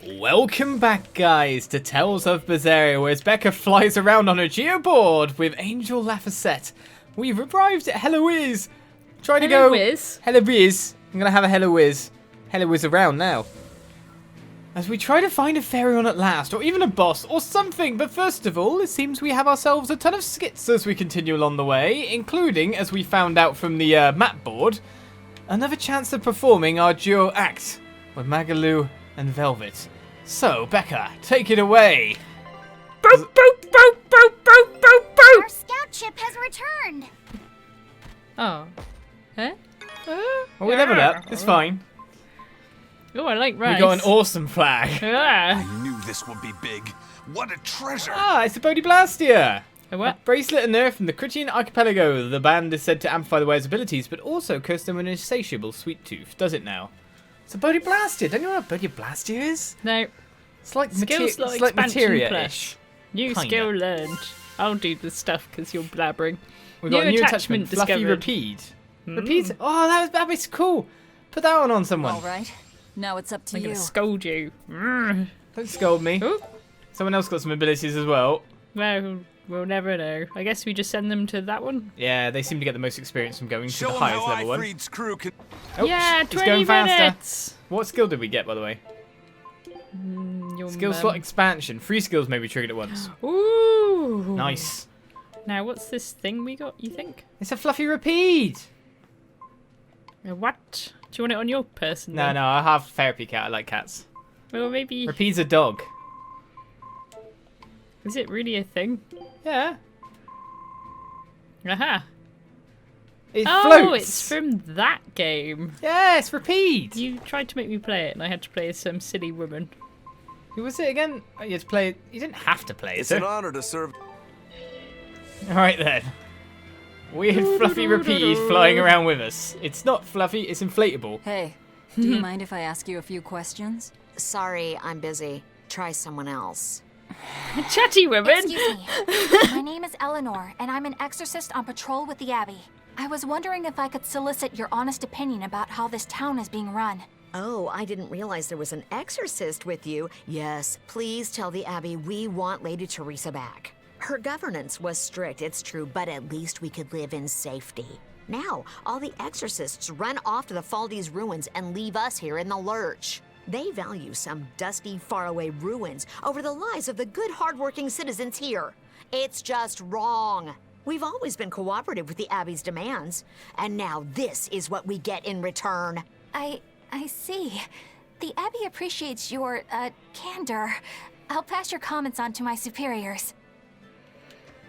Welcome back, guys, to Tales of Berseria, where Becca flies around on a geoboard with Angel Laphicet. We've arrived at Hellawes. Trying to go... Hellawes. I'm going to have a Hellawes. Hellawes around now. As we try to find a Pharaon at last, or even a boss, or something. But first of all, it seems we have ourselves a ton of skits as we continue along the way, including, as we found out from the map board, another chance of performing our duo act with Magilou and Velvet. So, Becca, take it away. Boop, boop, boop, boop, boop, boop, boop. Our scout ship has returned. Oh. Huh? Well, we leveled up. It's fine. Oh, I like rice. We got an awesome flag. Ah. I knew this would be big. What a treasure! Ah, it's a Bodiblastia. A what? A bracelet and nerf from the Critian Archipelago. The band is said to amplify the wearer's abilities, but also curse them with an insatiable sweet tooth. Does it now? It's a Bodiblastia. Don't you know what a Bodiblastia is? No. It's like Skills it's like expansion materia-ish. New Kinda. skill learned. I'll do the stuff because you're blabbering. We've got a new attachment, discovered. Fluffy Repeat. Repeat? Oh, that was cool. Put that one on someone. All right. Now it's up to I'm you. going to scold you. Don't scold me. Ooh. Someone else got some abilities as well. Well, we'll never know. I guess we just send them to that one. Yeah, they seem to get the most experience from going to Show the 'em highest how level one. Ifrit's crew can... Oh, yeah, it's 20 going faster. minutes. What skill did we get, by the way? Your Skill mum. slot expansion. 3 skills may be triggered at once. Ooh. Nice. Now, what's this thing we got, you think? It's a Fluffy Repeat. What? Do you want it on your person? No, then? no, I have therapy cat. I like cats. Well, maybe... Repeat's a dog. Is it really a thing? Yeah. Aha. It Oh, floats. it's from that game. Yes, Repeat. You tried to make me play it, and I had to play as some silly woman. Who was it again? Oh, you had to play it. You didn't have to play it. It's an honor to serve... Alright then. Weird Fluffy Repeat flying around with us. It's not fluffy, it's inflatable. Hey, do you mind if I ask you a few questions? Sorry, I'm busy. Try someone else. Chatty woman! Excuse me. My name is Eleanor, and I'm an exorcist on patrol with the Abbey. I was wondering if I could solicit your honest opinion about how this town is being run. Oh, I didn't realize there was an exorcist with you. Yes, please tell the Abbey we want Lady Teresa back. Her governance was strict, it's true, but at least we could live in safety. Now, all the exorcists run off to the Faldi's ruins and leave us here in the lurch. They value some dusty, faraway ruins over the lives of the good, hardworking citizens here. It's just wrong. We've always been cooperative with the Abbey's demands, and now this is what we get in return. I see. The Abbey appreciates your, candor. I'll pass your comments on to my superiors.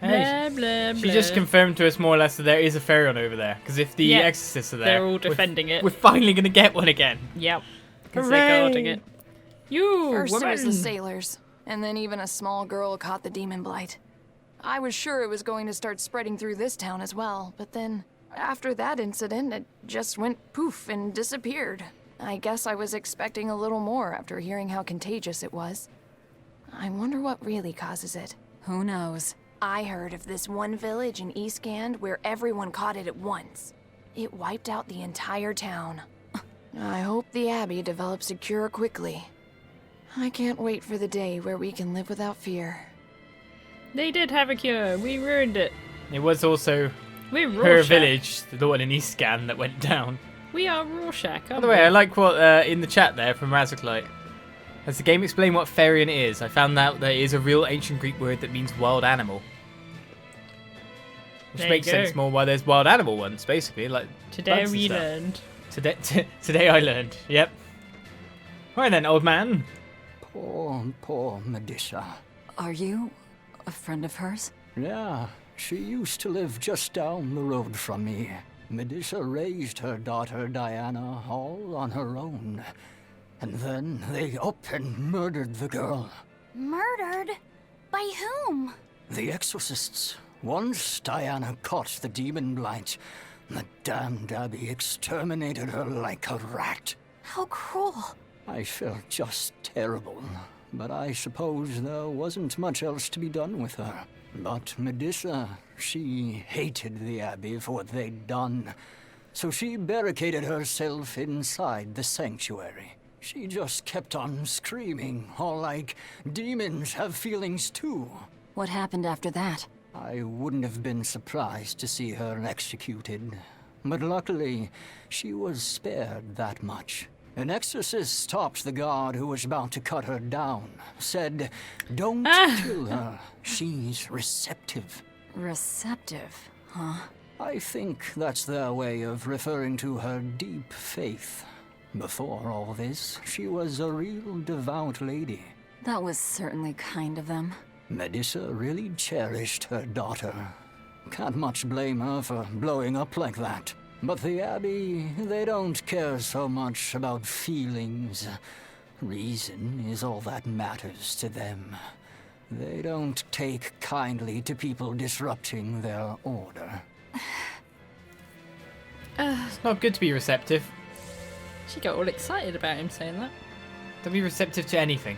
Hey, Blah, blah, she blah. just confirmed to us more or less that there is a Pharaon over there. Because if the Yeah, exorcists are there, they're all defending it. We're finally going to get one again. Yep. Because they're guarding Hooray. it. You, First woman! it was the sailors, and then even a small girl caught the demon blight. I was sure it was going to start spreading through this town as well, but then, after that incident, it just went poof and disappeared. I guess I was expecting a little more after hearing how contagious it was. I wonder what really causes it. Who knows? I heard of this one village in East Gand where everyone caught it at once. It wiped out the entire town. I hope the Abbey develops a cure quickly. I can't wait for the day where we can live without fear. They did have a cure. We ruined it. It was also We're her Rorschach. village, the one in Eastgan, that went down. We are Rorschach, By aren't the way, we? I like what in the chat there from Razzaclite. Has the game explained what Pharaon is? I found out that it is a real ancient Greek word that means wild animal. Which There makes you go. sense more why there's wild animal ones, basically. Like Today bugs and we stuff. learned. Today I learned. Yep. Right then, old man. Poor Medusa. Are you a friend of hers? Yeah, she used to live just down the road from me. Medusa raised her daughter Diana all on her own. And then they up and murdered the girl. Murdered? By whom? The exorcists. Once Diana caught the demon blight, the damned Abbey exterminated her like a rat. How cruel. I felt just terrible, but I suppose there wasn't much else to be done with her. But Medusa, she hated the Abbey for what they'd done, so she barricaded herself inside the sanctuary. She just kept on screaming, all like, demons have feelings too. What happened after that? I wouldn't have been surprised to see her executed. But luckily, she was spared that much. An exorcist stopped the guard who was about to cut her down. Said, don't kill her. She's receptive. Receptive, huh? I think that's their way of referring to her deep faith. Before all this, she was a real devout lady. That was certainly kind of them. Medusa really cherished her daughter. Can't much blame her for blowing up like that. But the Abbey, they don't care so much about feelings. Reason is all that matters to them. They don't take kindly to people disrupting their order. It's not good to be receptive. She got all excited about him saying that. Don't be receptive to anything.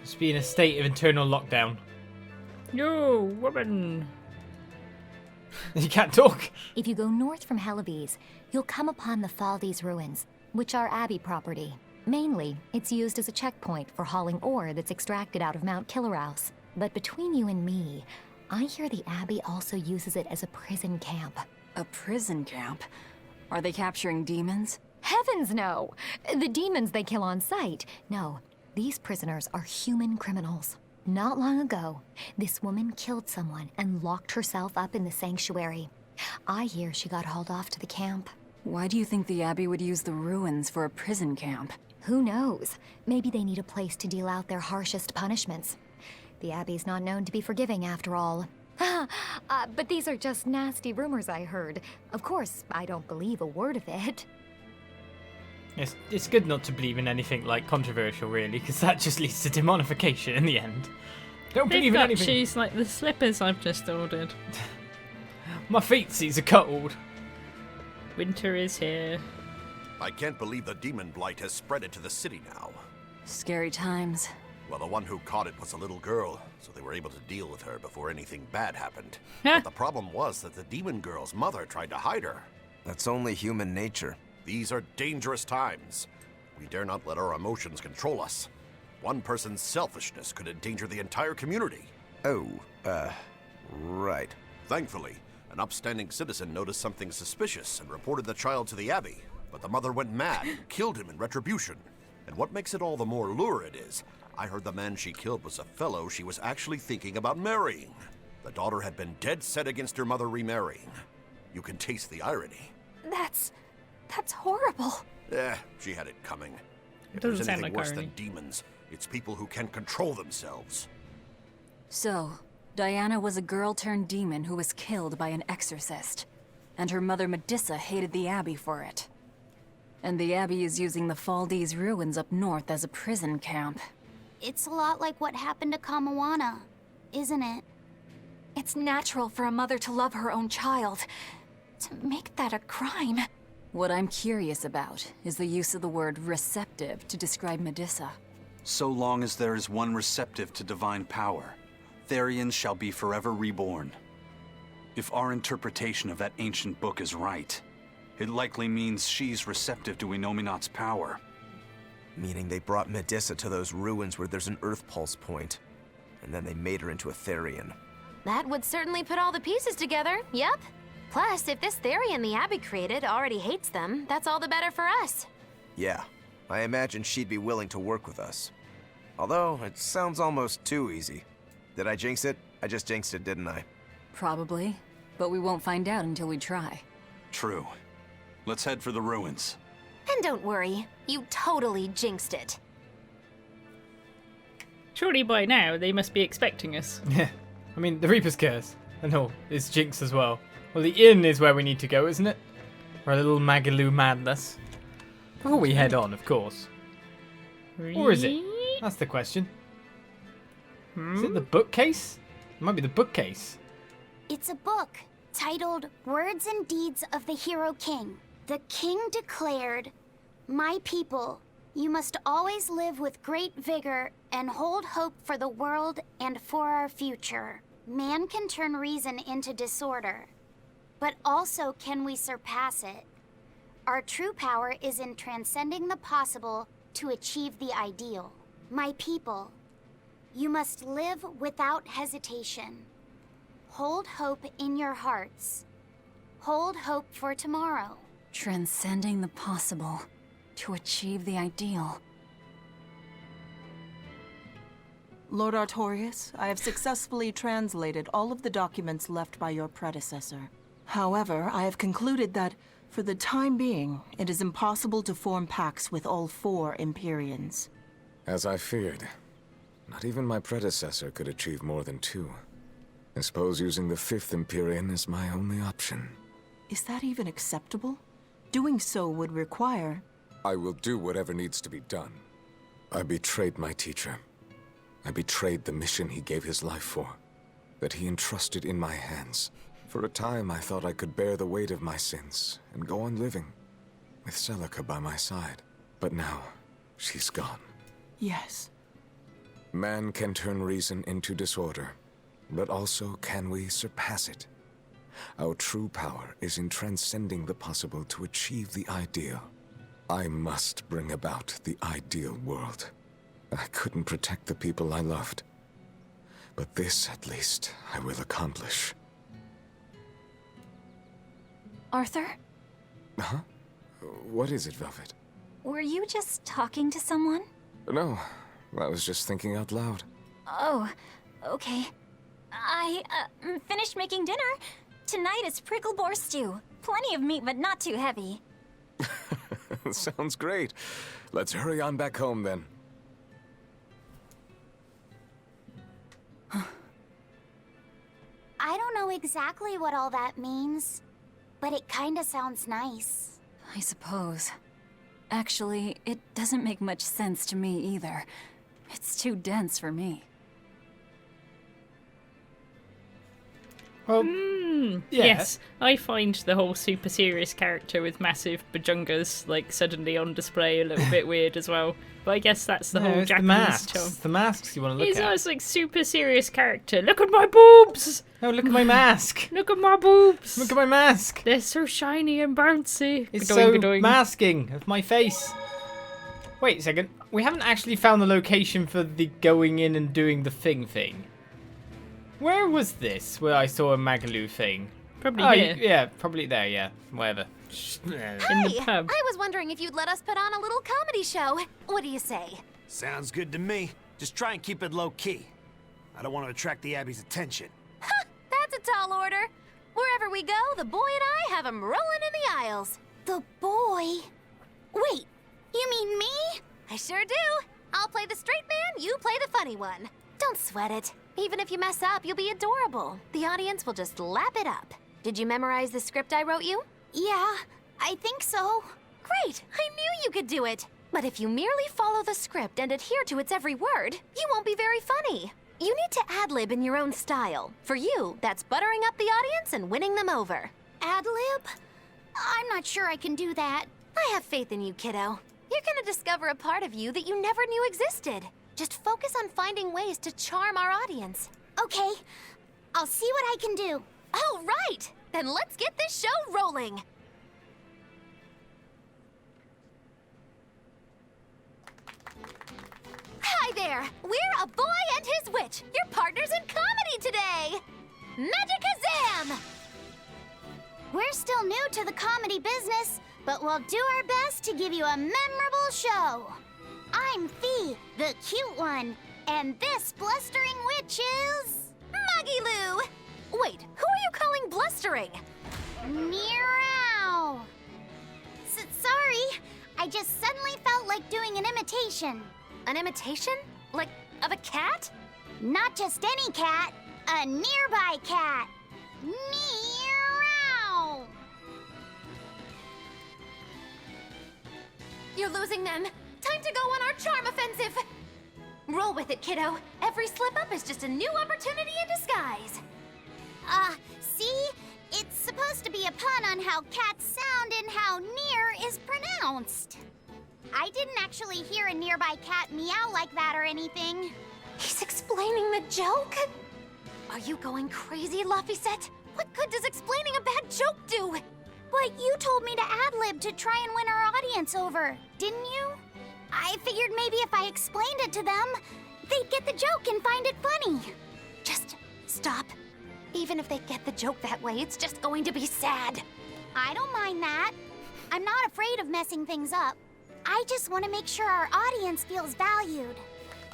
Just be in a state of internal lockdown. Yo, woman. You can't talk. If you go north from Hellawes, you'll come upon the Faldes ruins, which are Abbey property. Mainly, it's used as a checkpoint for hauling ore that's extracted out of Mount Killerhouse. But between you and me, I hear the Abbey also uses it as a prison camp. A prison camp? Are they capturing demons? Heavens no! The demons they kill on sight. No, these prisoners are human criminals. Not long ago, this woman killed someone and locked herself up in the sanctuary. I hear she got hauled off to the camp. Why do you think the Abbey would use the ruins for a prison camp? Who knows? Maybe they need a place to deal out their harshest punishments. The Abbey's not known to be forgiving after all. But these are just nasty rumors I heard. Of course, I don't believe a word of it. It's good not to believe in anything like controversial, really, because that just leads to demonification in the end. Don't They've believe in got anything. shoes like the slippers I've just ordered. My feetsies are cold. Winter is here. I can't believe the demon blight has spread it to the city now. Scary times. Well, the one who caught it was a little girl, so they were able to deal with her before anything bad happened. But the problem was that the demon girl's mother tried to hide her. That's only human nature. These are dangerous times. We dare not let our emotions control us. One person's selfishness could endanger the entire community. Oh, right. Thankfully, an upstanding citizen noticed something suspicious and reported the child to the Abbey, but the mother went mad and killed him in retribution. And what makes it all the more lurid is, I heard the man she killed was a fellow she was actually thinking about marrying. The daughter had been dead set against her mother remarrying. You can taste the irony. That's horrible. She had it coming. If Doesn't there's sound anything like worse irony. than demons, it's people who can't control themselves. So, Diana was a girl turned demon who was killed by an exorcist. And her mother Medusa hated the Abbey for it. And the Abbey is using the Faldes ruins up north as a prison camp. It's a lot like what happened to Kamawana, isn't it? It's natural for a mother to love her own child. To make that a crime. What I'm curious about is the use of the word receptive to describe Medusa. So long as there is one receptive to divine power, Therians shall be forever reborn. If our interpretation of that ancient book is right, it likely means she's receptive to Inominat's power. Meaning they brought Medusa to those ruins where there's an Earth Pulse point, and then they made her into a Therian. That would certainly put all the pieces together, yep. Plus, if this Therian the Abbey created already hates them, that's all the better for us. Yeah, I imagine she'd be willing to work with us. Although, it sounds almost too easy. Did I jinx it? I just jinxed it, didn't I? Probably, but we won't find out until we try. True. Let's head for the ruins. And don't worry, you totally jinxed it. Surely by now they must be expecting us. Yeah. I mean, the Reaper's Curse. And no, it's Jinx as well. Well, the inn is where we need to go, isn't it? For a little Magilou madness. Before we head on, of course. Or is it? That's the question. Is it the bookcase? It might be the bookcase. It's a book titled Words and Deeds of the Hero King. The king declared, "My people, you must always live with great vigor and hold hope for the world and for our future. Man can turn reason into disorder, but also can we surpass it? Our true power is in transcending the possible to achieve the ideal. My people, you must live without hesitation. Hold hope in your hearts. Hold hope for tomorrow. Transcending the possible to achieve the ideal. Lord Artorius, I have successfully translated all of the documents left by your predecessor. However, I have concluded that, for the time being, it is impossible to form pacts with all 4 Empyreans. As I feared. Not even my predecessor could achieve more than 2. I suppose using the 5th Empyrean is my only option. Is that even acceptable? Doing so would require... I will do whatever needs to be done. I betrayed my teacher. I betrayed the mission he gave his life for, that he entrusted in my hands. For a time, I thought I could bear the weight of my sins and go on living, with Celica by my side. But now, she's gone. Yes. Man can turn reason into disorder, but also can we surpass it? Our true power is in transcending the possible to achieve the ideal. I must bring about the ideal world. I couldn't protect the people I loved, but this, at least, I will accomplish. Arthur? Huh? What is it, Velvet? Were you just talking to someone? No, I was just thinking out loud. Oh, okay. I finished making dinner. Tonight is prickle boar stew. Plenty of meat, but not too heavy. Sounds great. Let's hurry on back home, then. I don't know exactly what all that means, but it kinda sounds nice. I suppose. Actually, it doesn't make much sense to me either. It's too dense for me. Well, Yes, I find the whole super serious character with massive bajungas like suddenly on display a little bit weird as well. But I guess that's the whole it's Japanese the masks. charm. It's the masks you want to look He's at. always like super serious character. Look at my boobs! Oh, look at my mask. Look at my boobs! Look at my mask. They're so shiny and bouncy. It's Gadoing, so gadoing. masking of my face. Wait a second. We haven't actually found the location for the going in and doing the thing. Where was this? Where I saw a Magilou thing? Probably here. Yeah, probably there, yeah. Whatever. In the pub. I was wondering if you'd let us put on a little comedy show. What do you say? Sounds good to me. Just try and keep it low-key. I don't want to attract the Abbey's attention. Ha! That's a tall order. Wherever we go, the boy and I have him rolling in the aisles. The boy? Wait, you mean me? I sure do. I'll play the straight man, you play the funny one. Don't sweat it. Even if you mess up, you'll be adorable. The audience will just lap it up. Did you memorize the script I wrote you? Yeah, I think so. Great! I knew you could do it! But if you merely follow the script and adhere to its every word, you won't be very funny. You need to ad-lib in your own style. For you, that's buttering up the audience and winning them over. Ad-lib? I'm not sure I can do that. I have faith in you, kiddo. You're gonna discover a part of you that you never knew existed. Just focus on finding ways to charm our audience. Okay, I'll see what I can do. Oh, right! Then let's get this show rolling! Hi there! We're A Boy and His Witch, your partners in comedy today! Magicazam! We're still new to the comedy business, but we'll do our best to give you a memorable show. I'm Fee, the cute one, and this blustering witch is... Magilou! Wait, who are you calling blustering? Meow! Sorry, I just suddenly felt like doing an imitation. An imitation? Like, of a cat? Not just any cat, a nearby cat. Meow! You're losing them. Time to go on our charm offensive. Roll with it, kiddo. Every slip-up is just a new opportunity in disguise. See? It's supposed to be a pun on how cats sound and how near is pronounced. I didn't actually hear a nearby cat meow like that or anything. He's explaining the joke? Are you going crazy, Laphicet? What good does explaining a bad joke do? But you told me to ad-lib to try and win our audience over, didn't you? I figured maybe if I explained it to them, they'd get the joke and find it funny. Just stop. Even if they get the joke that way, it's just going to be sad. I don't mind that. I'm not afraid of messing things up. I just want to make sure our audience feels valued.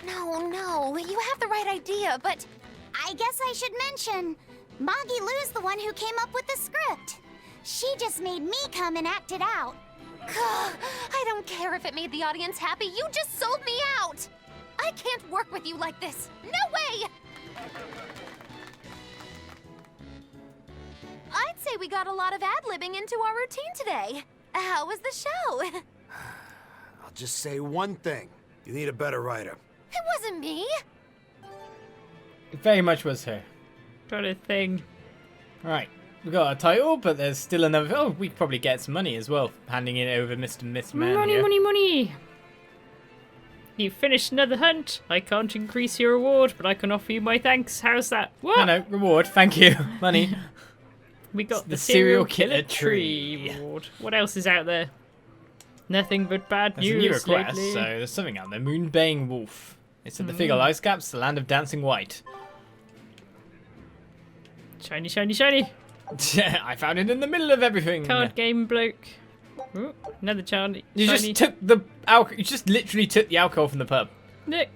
No, you have the right idea, but... I guess I should mention, Magilou's the one who came up with the script. She just made me come and act it out. I don't care if it made the audience happy, you just sold me out! I can't work with you like this. No way! I'd say we got a lot of ad-libbing into our routine today. How was the show? I'll just say one thing. You need a better writer. It wasn't me. It very much was her. Got a thing. Right, we got a title, but there's still another... Oh, we could probably get some money as well, handing it over Mr. Man Money, here. money! You finished another hunt. I can't increase your reward, but I can offer you my thanks. How's that? What? No, reward, thank you. Money. We got The the serial serial killer killer tree. tree reward. What else is out there? Nothing but bad There's a news new request, lately. so there's something out there. Moonbaying Wolf. It's at the Figahl Icecaps, the land of dancing white. Shiny, shiny, shiny. I found it in the middle of everything. Card game bloke. Ooh, another shiny. You just took the alcohol. You just literally took the alcohol from the pub. Look,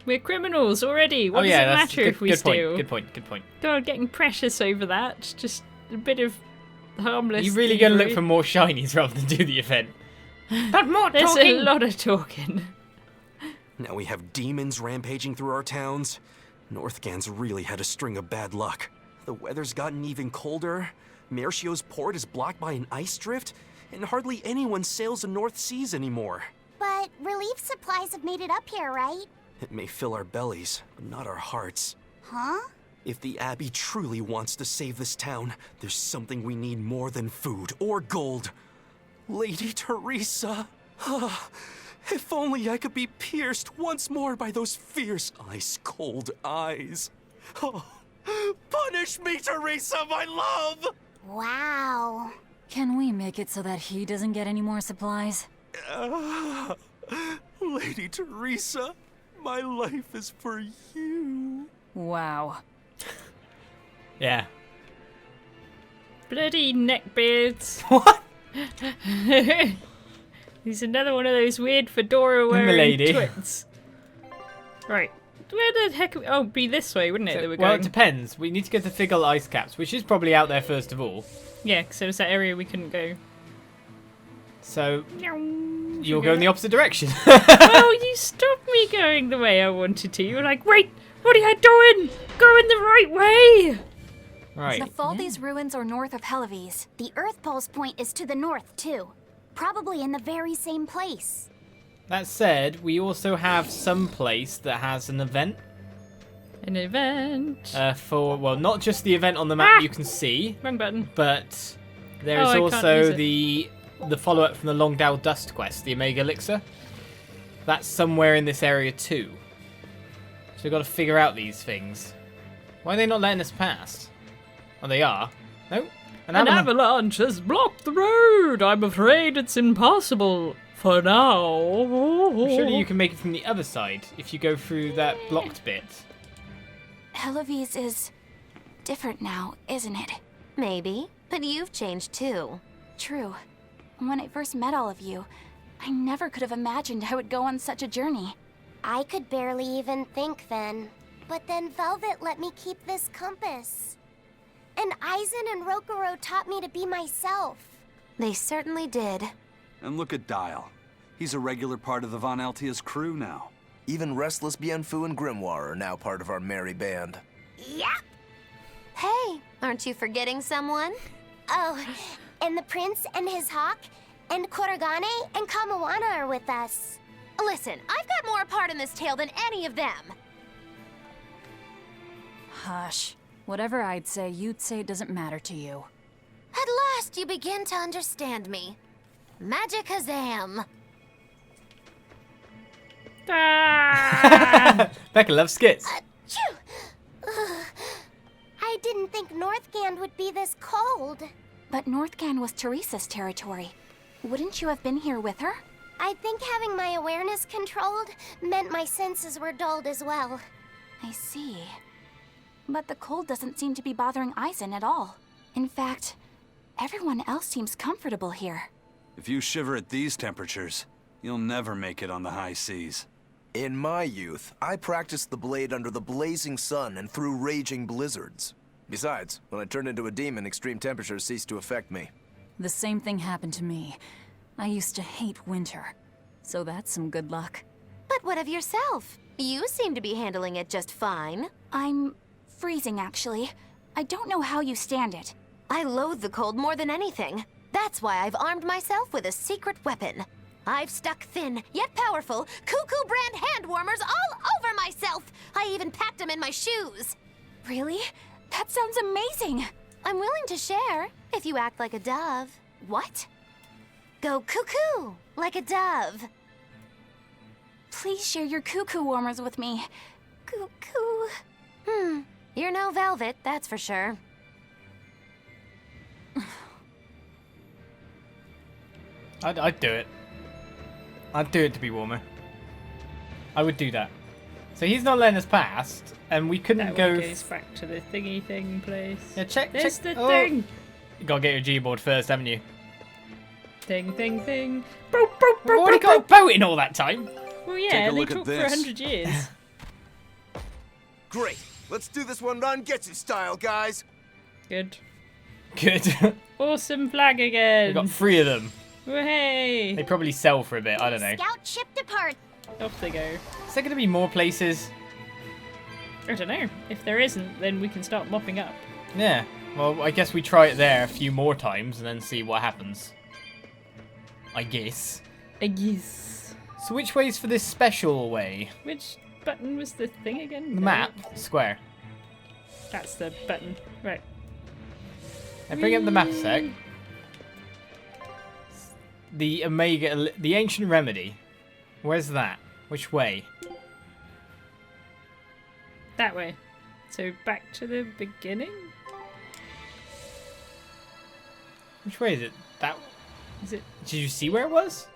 we're criminals already. What does it matter if we steal? Good point. God, getting precious over that. Just a bit of harmless. You're really going to look for more shinies rather than do the event. But more There's talking. a lot of talking. Now we have demons rampaging through our towns. Northgan's really had a string of bad luck. The weather's gotten even colder. Mercio's port is blocked by an ice drift, and hardly anyone sails the North Seas anymore. But relief supplies have made it up here, right? It may fill our bellies, but not our hearts. Huh? If the Abbey truly wants to save this town, there's something we need more than food or gold. Lady Teresa! If only I could be pierced once more by those fierce, ice-cold eyes. Oh, punish me, Teresa, my love! Wow. Can we make it so that he doesn't get any more supplies? Lady Teresa, my life is for you. Wow. Yeah. Bloody neckbeards. What? He's another one of those weird fedora wearing Milady. twits. Right. Where the heck... Oh, be this way, wouldn't it, that we're Well, going? it depends. We need to get to Figahl Icecaps, which is probably out there first of all. Yeah, because there was that area we couldn't go. So, you'll go in the opposite direction. Oh, you stopped me going the way I wanted to. You were like, wait, what are you doing? Go in the right way. Right. The Faldi's ruins are north of Hellawes. The Earth Pulse point is to the north, too. Probably in the very same place. That said, we also have some place that has an event. An event. For, well, not just the event on the map you can see. Wrong button. But there Oh, is I can't also use the follow-up from the Longdale Dust quest, the Omega Elixir. That's somewhere in this area too. So we've got to figure out these things. Why are they not letting us past? Oh, they are. No? An avalanche has blocked the road. I'm afraid it's impossible for now. Surely you can make it from the other side if you go through that blocked bit. Hellawes is different now, isn't it? Maybe, but you've changed too. True. When I first met all of you, I never could have imagined I would go on such a journey. I could barely even think then. But then Velvet let me keep this compass. And Aizen and Rokuro taught me to be myself. They certainly did. And look at Dial. He's a regular part of the Von Altia's crew now. Even Restless Bienfu and Grimoire are now part of our merry band. Yep. Hey, aren't you forgetting someone? Oh, and the prince and his hawk, and Korogane and Kamawana are with us. Listen, I've got more part in this tale than any of them. Hush. Whatever I'd say, you'd say it doesn't matter to you. At last you begin to understand me. Magic Hazam. Becca loves skits. I didn't think Northgand would be this cold. But Northgan was Teresa's territory. Wouldn't you have been here with her? I think having my awareness controlled meant my senses were dulled as well. I see. But the cold doesn't seem to be bothering Eisen at all. In fact, everyone else seems comfortable here. If you shiver at these temperatures, you'll never make it on the high seas. In my youth, I practiced the blade under the blazing sun and through raging blizzards. Besides, when I turned into a demon, extreme temperatures ceased to affect me. The same thing happened to me. I used to hate winter, so that's some good luck. But what of yourself? You seem to be handling it just fine. I'm freezing, actually. I don't know how you stand it. I loathe the cold more than anything. That's why I've armed myself with a secret weapon. I've stuck thin, yet powerful, Cuckoo brand hand warmers all over myself. I even packed them in my shoes. Really? That sounds amazing. I'm willing to share, if you act like a dove. What? Go cuckoo, like a dove. Please share your cuckoo warmers with me. Cuckoo. You're no velvet, that's for sure. I'd do it. I'd do it to be warmer. I would do that. So he's not letting us past, and we couldn't that go. One goes back to the thingy thing place. Yeah, check. There's check. the thing. You gotta get your G-board first, haven't you? Thing. We've already got a boat in all that time. Well, yeah, they talked for 100 years. Great. Let's do this one on Getsu style, guys. Good. Awesome flag again. We've got 3 of them. Hey. They probably sell for a bit. I don't know. Scout ship depart. Off they go. Is there going to be more places? I don't know. If there isn't, then we can start mopping up. Yeah. Well, I guess we try it there a few more times and then see what happens. I guess. So which way's for this special way? Which button was the thing again? The map. Square. That's the button. Right. And bring up the map a sec. The the ancient remedy. Where's that? Which way? That way. So back to the beginning? Which way is it? That. Is it? Did you see where it was?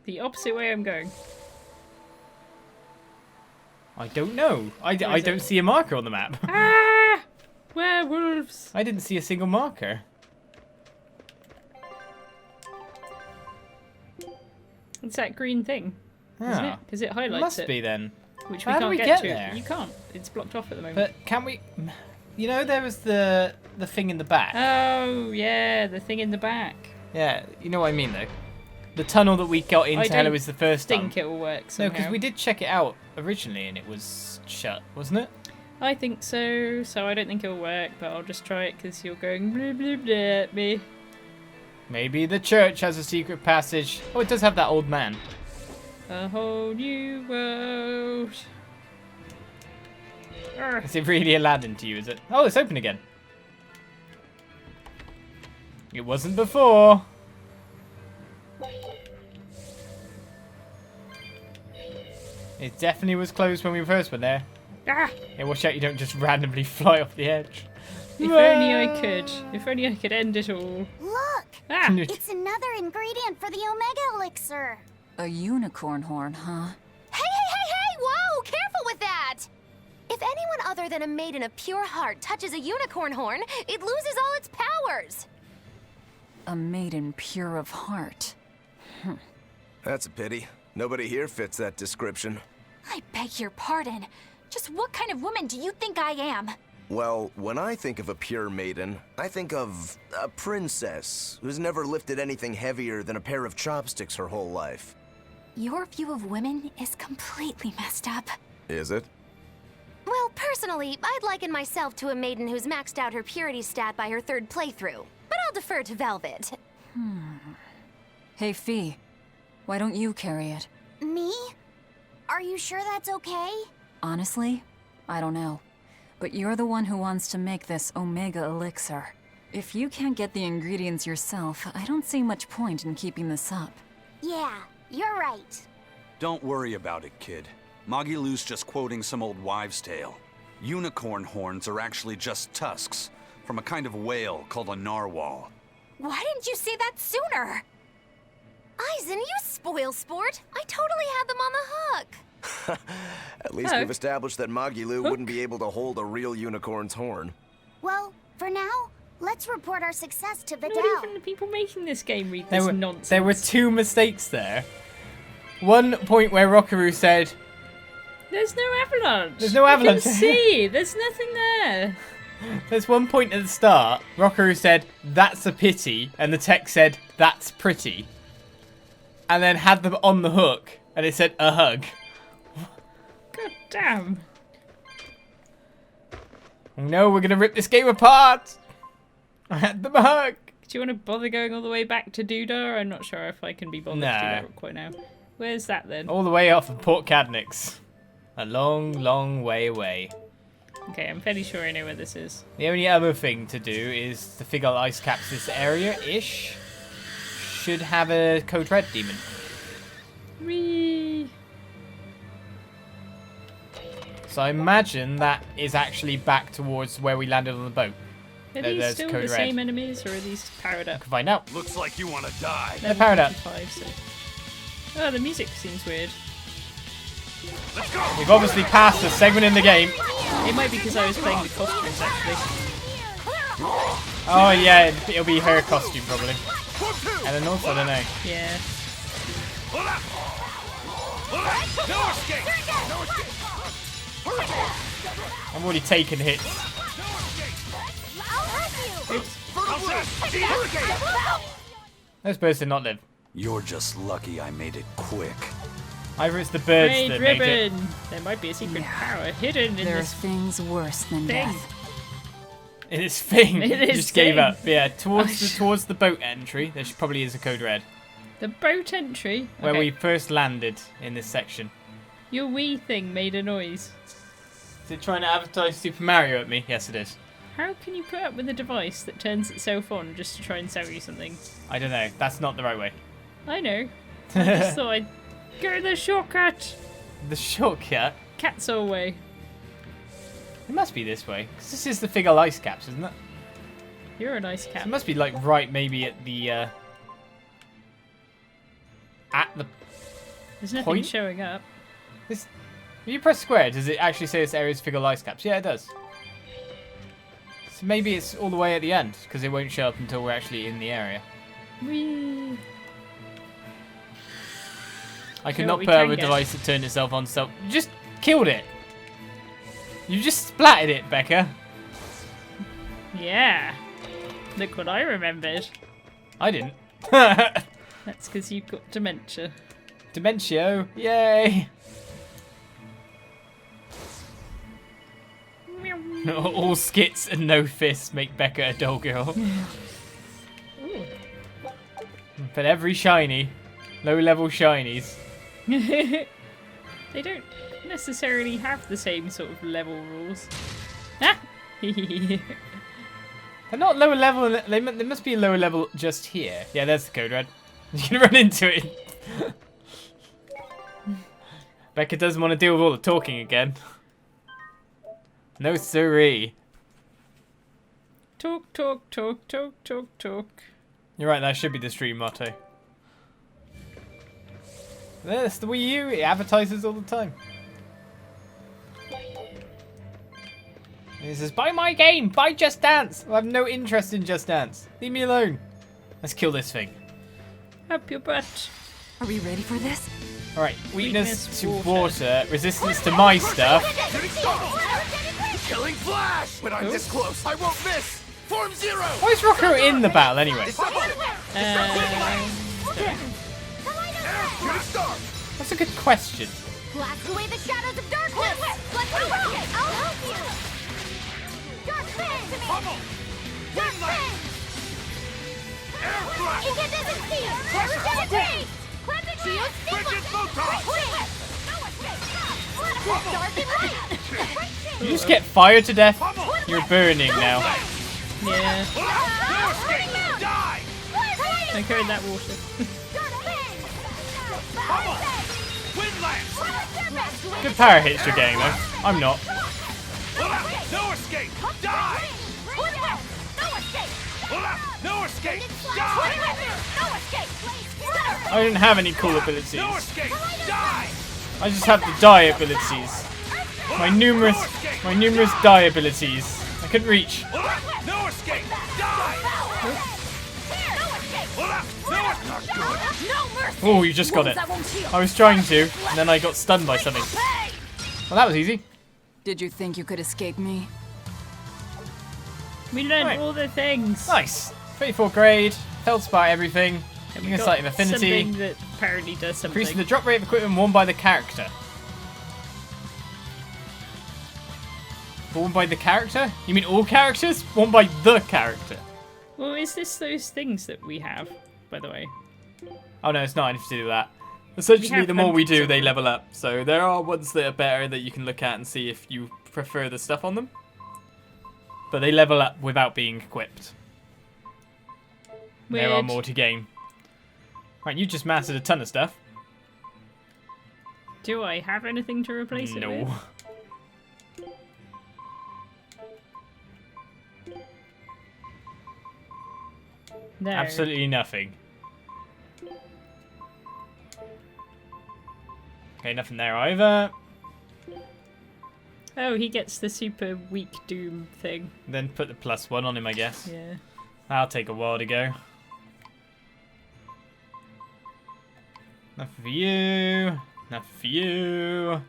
The opposite way I'm going. I don't know. I don't see a marker on the map. Ah! Werewolves! I didn't see a single marker. It's that green thing, isn't it? Because it highlights Must it. be then. Which we How can't do we get to. there? You can't. It's blocked off at the moment. But can we? You know, there was the thing in the back. Oh yeah, the thing in the back. Yeah, you know what I mean though. The tunnel that we got into Hellawes the first time. I think it will work somehow. No, because we did check it out originally and it was shut, wasn't it? I think so. So I don't think it'll work, but I'll just try it because you're going blah blah blah at me. Maybe the church has a secret passage. Oh, it does have that old man. A whole new world. Is it really Aladdin to you, is it? Oh, it's open again. It wasn't before. It definitely was closed when we first went there. Ah! Hey, watch out you don't just randomly fly off the edge. If only I could. If only I could end it all. Look! Ah! It's another ingredient for the Omega Elixir. A unicorn horn, huh? Hey! Whoa! Careful with that! If anyone other than a maiden of pure heart touches a unicorn horn, it loses all its powers. A maiden pure of heart. That's a pity. Nobody here fits that description. I beg your pardon. Just what kind of woman do you think I am? Well, when I think of a pure maiden, I think of a princess who's never lifted anything heavier than a pair of chopsticks her whole life. Your view of women is completely messed up. Is it? Well, personally, I'd liken myself to a maiden who's maxed out her purity stat by her 3rd playthrough. But I'll defer to Velvet. Hey, Fee. Why don't you carry it? Me? Are you sure that's okay? Honestly, I don't know. But you're the one who wants to make this Omega Elixir. If you can't get the ingredients yourself, I don't see much point in keeping this up. Yeah, you're right. Don't worry about it, kid. Magilou's just quoting some old wives' tale. Unicorn horns are actually just tusks from a kind of whale called a narwhal. Why didn't you say that sooner? Eisen, you spoil sport. I totally had them on the hook. At least we've established that Magilou wouldn't be able to hold a real unicorn's horn. Well, for now, let's report our success to Figahl. Not even the people making this game read this nonsense. There were 2 mistakes there. One point where Rockaroo said, "There's no avalanche. There's no avalanche." I can see. There's nothing there. There's one point at the start, Rockaroo said, "That's a pity," and the text said, "That's pretty." And then had them on the hook, and it said, "A hug." God damn. No, we're going to rip this game apart. I had them a hug. Do you want to bother going all the way back to Duda? I'm not sure if I can be bothered to do that quite now. Where's that then? All the way off of Port Cadnix. A long, long way away. Okay, I'm fairly sure I know where this is. The only other thing to do is the Figahl Icecaps, this area-ish, should have a Code Red demon. Whee! So I imagine that is actually back towards where we landed on the boat. Are these still the same enemies, or are these powered up? Can find out. Looks like you want to die. They're powered up. Oh, the music seems weird. Let's go. We've obviously passed a segment in the game. It might be because I was playing the costumes, actually. Oh yeah, it'll be her costume probably. And then also, I don't know. Yeah. No escape. No escape. I'm already taking hits. Those birds did not live. You're just lucky I made it quick. Either it's the birds that made it. There might be a secret power hidden in there this are things worse than thing. death. In this thing. In You this just gave thing. up. Yeah, towards the boat entry, there probably is a Code Red. The boat entry? Where Okay. we first landed in this section. Your wee thing made a noise. Is it trying to advertise Super Mario at me? Yes, it is. How can you put up with a device that turns itself on just to try and sell you something? I don't know. That's not the right way. I know. I just thought I'd go the shortcut. The shortcut? Cat's all way. It must be this way. Because this is the Figahl Icecaps, isn't it? You're an ice cap. So it must be like right maybe at the... There's nothing point? showing up. This, if you press square, does it actually say this area is Figahl Icecaps? Yeah, it does. So maybe it's all the way at the end, because it won't show up until we're actually in the area. Whee! I could Show not what we put up can a get. device that turned itself on self. You just killed it. You just splatted it, Becca. Yeah. Look what I remembered. I didn't. That's because you've got dementia. Dementio. Yay. All skits and no fists make Becca a doll girl. But every shiny, low-level shinies. They don't necessarily have the same sort of level rules. Ah! They're not lower level. They must be lower level just here. Yeah, there's the Code Red. You're gonna run into it. Becca doesn't want to deal with all the talking again. No siree. Talk, talk, talk, talk, talk, talk. You're right, that should be the stream motto. That's the Wii U, it advertises all the time. And it says, buy my game, buy Just Dance. I have no interest in Just Dance. Leave me alone. Let's kill this thing. Up your butt. Are we ready for this? Alright, weakness Weakness to water. water, resistance to my stuff. Killing flash! When I'm this close, I won't miss! Form 0! Why is Rocco in the battle anyway? That's a good question. Blast away the shadows of darkness! Let's go! I'll help you! Dark Fang! Pummel! Dark Fang! Incandescent Steam! Regenerative! Cleansing Shield! Frigid Photon! Dark and light! You just get fired to death. You're burning now. Yeah. No escape! Die! I carried that water. Wind lance! Good power hits you're getting though. I'm not. No escape! Die! No escape! escape! Die! No escape! I didn't have any cool abilities. No escape! Die! I just have the die abilities. My numerous die abilities. I couldn't reach. No escape! Die! Oh, you just got it. I was trying to, and then I got stunned by something. Well, that was easy. Did you think you could escape me? We learned all the things. Nice. 34th grade. Feldspar everything. And we Insight got of affinity. something that apparently does something. Increasing the drop rate of equipment worn by the character. Worn by the character? You mean all characters? Worn by the character. Well, is this those things that we have, by the way? Oh no, it's not anything to do with that. Essentially, the more we do, hundreds they of level up. So there are ones that are better that you can look at and see if you prefer the stuff on them. But they level up without being equipped. Weird. There are more to gain. Right, you just mastered a ton of stuff. Do I have anything to replace it with? No. No. Absolutely nothing. Okay, nothing there either. Oh, he gets the super weak doom thing. Then put the +1 on him, I guess. Yeah. That'll take a while to go. Nothing for you. Nothing for you.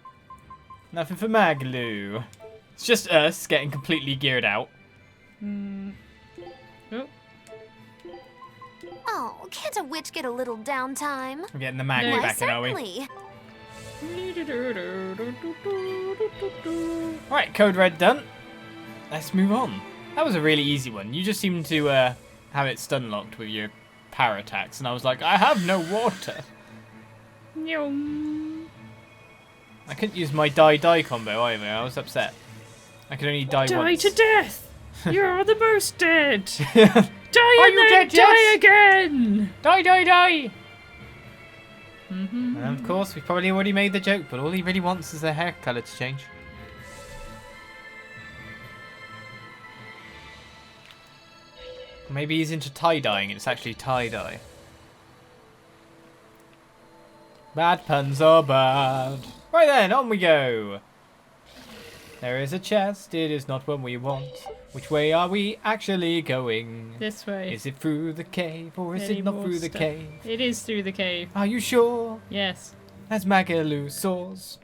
Nothing for Magilou. It's just us getting completely geared out. Oh. Oh, can't a witch get a little downtime? We're getting the Magilou back in, are we? Certainly. Right, code red done. Let's move on. That was a really easy one. You just seem to have it stun locked with your power attacks, and I was like, I have no water. I couldn't use my die combo either. I was upset. I could only die once. Die to death! You're the most dead! Die Are and you then dead die yet? again! Die! And of course, we've probably already made the joke, but all he really wants is their hair colour to change. Maybe he's into tie-dyeing and it's actually tie-dye. Bad puns are bad. Right then, on we go. There is a chest, it is not one we want. Which way are we actually going? This way. Is it through the cave or is Any it not more through the stuff? cave? It is through the cave. Are you sure? Yes. As Magilou soars